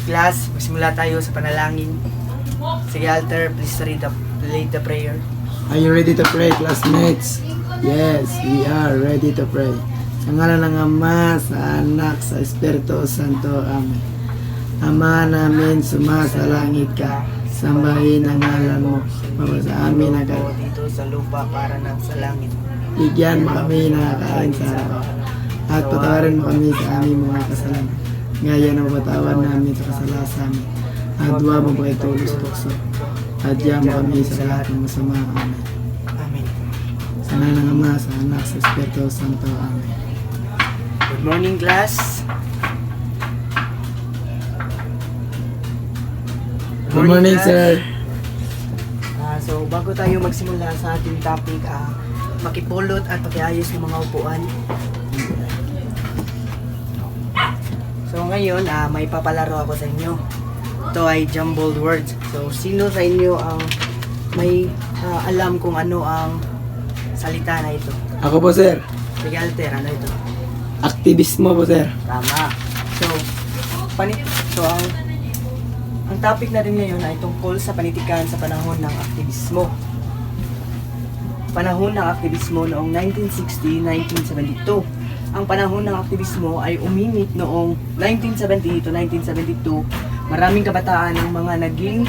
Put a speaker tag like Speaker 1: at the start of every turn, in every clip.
Speaker 1: Class, magsimula tayo sa panalangin. Sige, Alter, please lead the prayer.
Speaker 2: Are you ready to pray, classmates? Yes, we are ready to pray. Sa ngalan ng Ama, sa Anak, sa Espiritu Santo. Amen. Ama namin, sumasalangit ka. Sambahin ang ngalan mo. Para sa amin ang
Speaker 1: dito sa lupa para ng sa langit.
Speaker 2: bigyan mo kami na kain sa araw. At patawarin mo kami sa aming mga kasalanan. Gaya ng patawan namin sa kasalanan sa amin. At huwag mo ba ito tukso. At diyan mo kami sa lahat ng masama. Amen.
Speaker 1: Amen.
Speaker 2: Sa ngalan ng Ama, sa Anak, sa Espiritu Santo. Amen.
Speaker 1: Good morning, class.
Speaker 2: Good morning,
Speaker 1: class.
Speaker 2: sir.
Speaker 1: So, bago tayo magsimula sa ating topic, makipulot at pakiayos ng mga upuan. So, ngayon, may papalaro ako sa inyo. Ito ay jumbled words. So, sino sa inyo ang may alam kung ano ang salita na ito?
Speaker 2: Ako po, sir.
Speaker 1: Sige, Alter, ano ito?
Speaker 2: Aktivismo po, sir.
Speaker 1: Tama. So, ang topic natin ngayon ay tungkol sa panitikan sa panahon ng aktivismo. Panahon ng aktivismo noong 1960-1972. Ang panahon ng aktivismo ay uminit noong 1970 to 1972. Maraming kabataan ang mga naging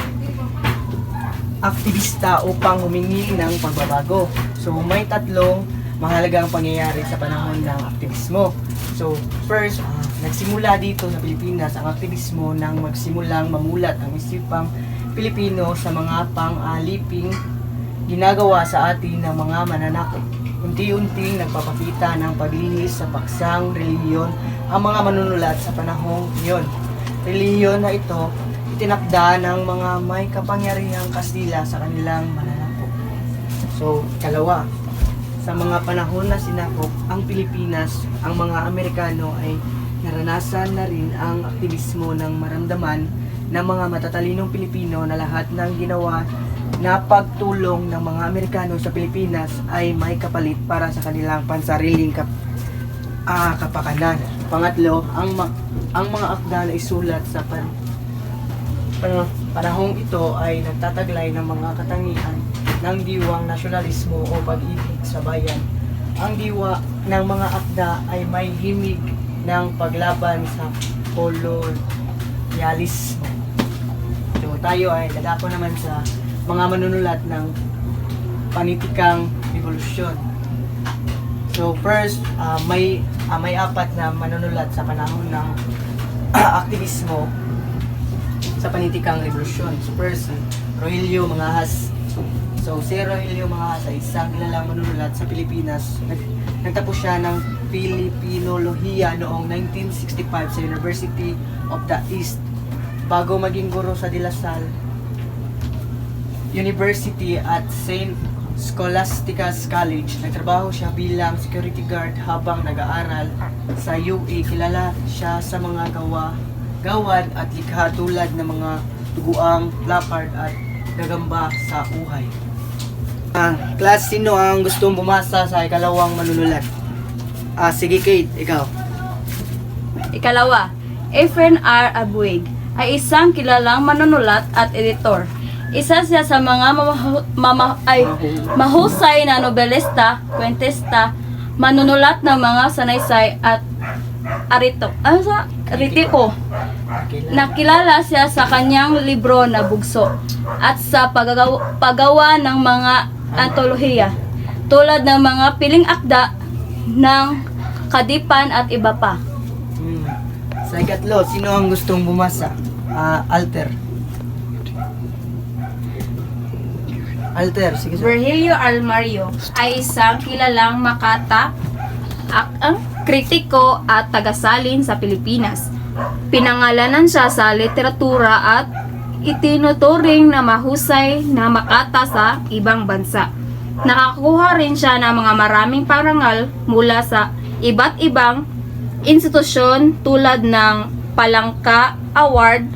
Speaker 1: aktivista upang humingi ng pagbabago. So, may tatlong mahalagang pangyayari sa panahon ng aktivismo. So, first, nagsimula dito sa Pilipinas ang aktivismo nang magsimulang mamulat ang isipang Pilipino sa mga pang-aliping ginagawa sa atin ng mga mananakop. Unti-unting nagpapakita ng paglihis sa paksang relihiyon ang mga manunulat sa panahong iyon. Relihiyon na ito itinakda ng mga may kapangyarihang Kastila sa kanilang mananakop. So, ikalawa, sa mga panahon na sinakop ang Pilipinas, ang mga Amerikano ay naranasan na rin ang aktivismo ng maramdaman ng mga matatalinong Pilipino na lahat ng ginawa na pagtulong ng mga Amerikano sa Pilipinas ay may kapalit para sa kanilang pansariling kapakanan. Pangatlo, ang mga akda na isulat sa panahong ito ay nagtataglay ng mga katangian ng diwang nasyonalismo o pag-ibig sa bayan. Ang diwa ng mga akda ay may himig ng paglaban sa kolonyalismo. So tayo ay dadako naman sa mga manunulat ng panitikang revolusyon. So first, may apat na manunulat sa panahon ng aktivismo sa panitikang revolusyon. So first, Rogelio Mangahas. So si Rogelio Mangahas ay isang kilalang manunulat sa Pilipinas. Nagtapos siya ng Pilipinolohiya noong 1965 sa University of the East. Bago maging guro sa De La Salle University at St. Scholastica's College, nagtrabaho siya bilang security guard habang nag-aaral sa UA. Kilala siya sa mga gawad at likha tulad ng mga tuguang, lapard at gagamba sa uhay. Class, sino ang gustong bumasa sa ikalawang manunulat? Sige Kate, ikaw.
Speaker 3: Ikalawa, Efren R. Abuig ay isang kilalang manunulat at editor. Isa siya sa mga mahusay na nobelista, kwentista, manunulat ng mga sanaysay at aritiko. Nakilala siya sa kanyang libro na Bugso at sa paggawa ng mga antolohiya tulad ng mga piling akda ng Kadipan at iba pa.
Speaker 1: Sa ikatlo, sino ang gustong bumasa? Alter, sige.
Speaker 3: Virgilio Almario ay isang kilalang makata, ang kritiko at tagasalin sa Pilipinas. Pinangalanan siya sa literatura at itinuturing na mahusay na makata sa ibang bansa. Nakakuha rin siya ng mga maraming parangal mula sa iba't ibang institusyon tulad ng Palangka Award,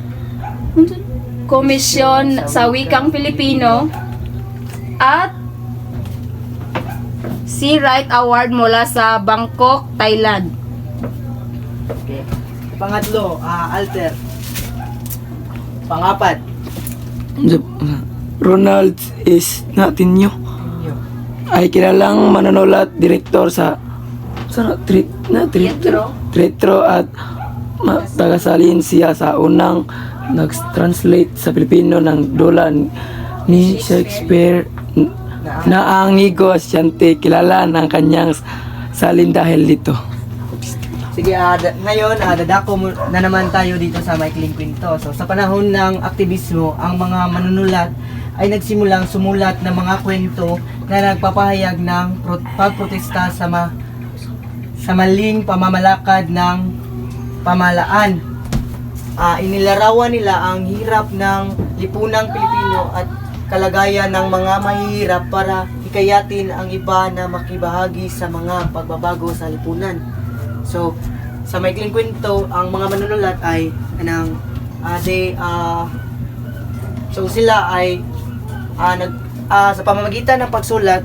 Speaker 3: Komisyon sa Wikang Pilipino, at Sea Right Award mula sa Bangkok, Thailand.
Speaker 1: Okay. Pangatlo, Alter. Pang-apat.
Speaker 2: Ronald is Natinyo
Speaker 1: Inyo.
Speaker 2: ay kilalang manunulat, direktor sa Tretro at tagasalin siya sa unang nag-translate sa Pilipino ng dula ni Shakespeare na ang Inigo Asciante. Kilala ng kanyang salin dahil dito.
Speaker 1: Sige, ngayon, dadako na naman tayo dito sa maikling kwento. So, sa panahon ng aktivismo, ang mga manunulat ay nagsimulang sumulat ng mga kwento na nagpapahayag ng pagprotesta sa maling pamamalakad ng pamahalaan. Inilarawan nila ang hirap ng lipunang Pilipino at kalagayan ng mga mahihirap para hikayatin ang iba na makibahagi sa mga pagbabago sa lipunan. So, sa maikling kwento, ang mga manunulat ay so sila ay sa pamamagitan ng pagsulat,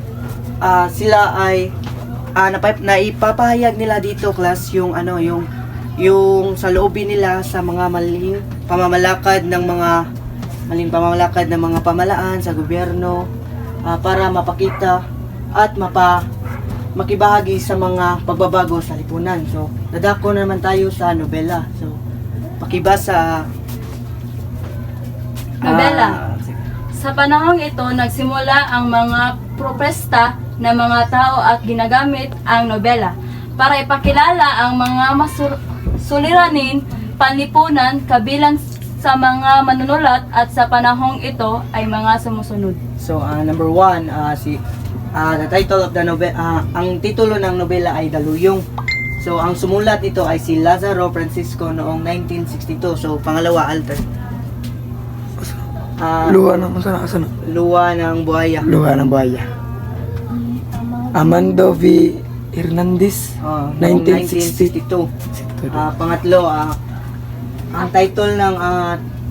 Speaker 1: sila ay naipapahayag nila dito, class, yung sa loobin nila sa mga maling pamamalakad ng mga pamahalaan sa gobyerno, para mapakita at makibahagi sa mga pagbabago sa lipunan. So, dadako naman tayo sa nobela. So, pakibasa.
Speaker 3: Nobela. Sa panahong ito, nagsimula ang mga protesta ng mga tao at ginagamit ang nobela para ipakilala ang mga suliranin, panlipunan, kabilang sa mga manunulat at sa panahong ito ay mga sumusunod.
Speaker 1: So, number 1, the title of the ang titulo ng nobela ay Daluyong. So, ang sumulat nito ay si Lazaro Francisco noong 1962. So, pangalawa, Alter.
Speaker 2: Luha ng sana.
Speaker 1: Luwa ng Buhaya.
Speaker 2: Luha ng Buhaya. Amando V. Hernandez,
Speaker 1: Noong
Speaker 2: 1962.
Speaker 1: Pangatlo, ang title ng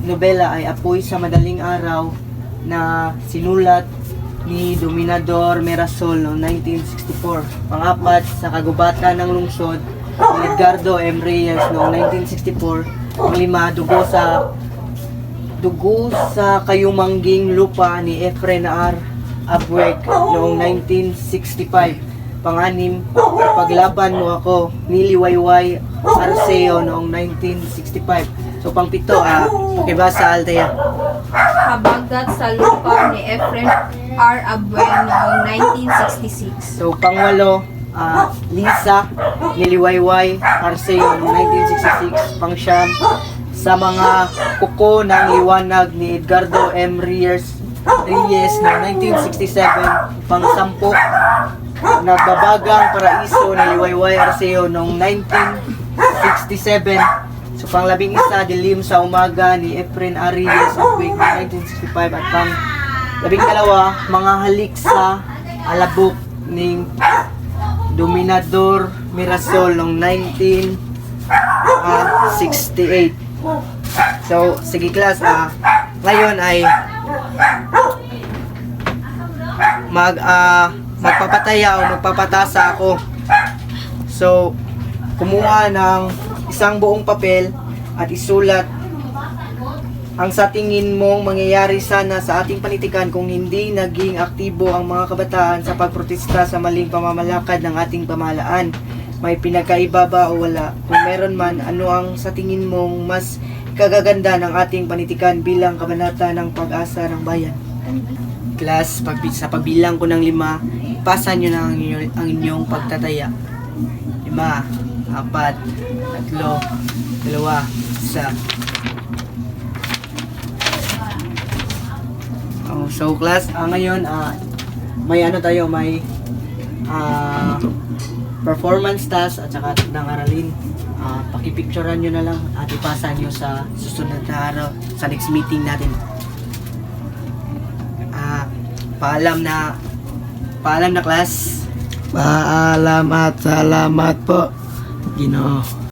Speaker 1: nobela ay Apoy sa Madaling Araw na sinulat ni Dominador Mirasol noong 1964. Pangapat, sa Kagubatan ng Lungsod ni Edgardo M. Reyes noong 1964. Panglima, Dugo sa Kayumangging Lupa ni Efren R. Abweg noong 1965. Panganim, Paglaban Mo Ako ni Liwayway Arceo noong 1965. So, pangpito, pakibasa, Althea.
Speaker 3: Habagat sa lupa ni Efren R. Abuen noong 1966.
Speaker 1: So, pangwalo, Lisa ni Liwayway Arceo noong 1966. Pangsyam, Sa Mga Kuko ng Liwanag ni Edgardo M. Reyes noong 1967. Pangsampu, Nagbabagang Paraiso ni Liwayway Arceo noong 1967. So, pang-11, Dilim sa Umaga ni Efren Arias of Week 1965. At pang-12, Mga Halik sa Alabok ni Dominador Mirasol noong 1968. So, sige class, ngayon ay magpapataya o magpapatasa ako. So, kumuha ng isang buong papel at isulat ang sa tingin mong mangyayari sana sa ating panitikan kung hindi naging aktibo ang mga kabataan sa pagprotesta sa maling pamamalakad ng ating pamahalaan. May pinagkaiba ba o wala? Kung meron man, ano ang sa tingin mong mas kagaganda ng ating panitikan bilang kabanata ng pag-asa ng bayan? Class, sa pagbilang ko ng 5, ipasa nyo na ang inyong pagtataya. 5, 4, 3, 2, 1. So class, ngayon may performance task at saka ng aralin. Pakipicturean nyo na lang at ipasa nyo sa susunod na araw sa next meeting natin. Paalam na class.
Speaker 2: Paalam at salamat po, Ginoo.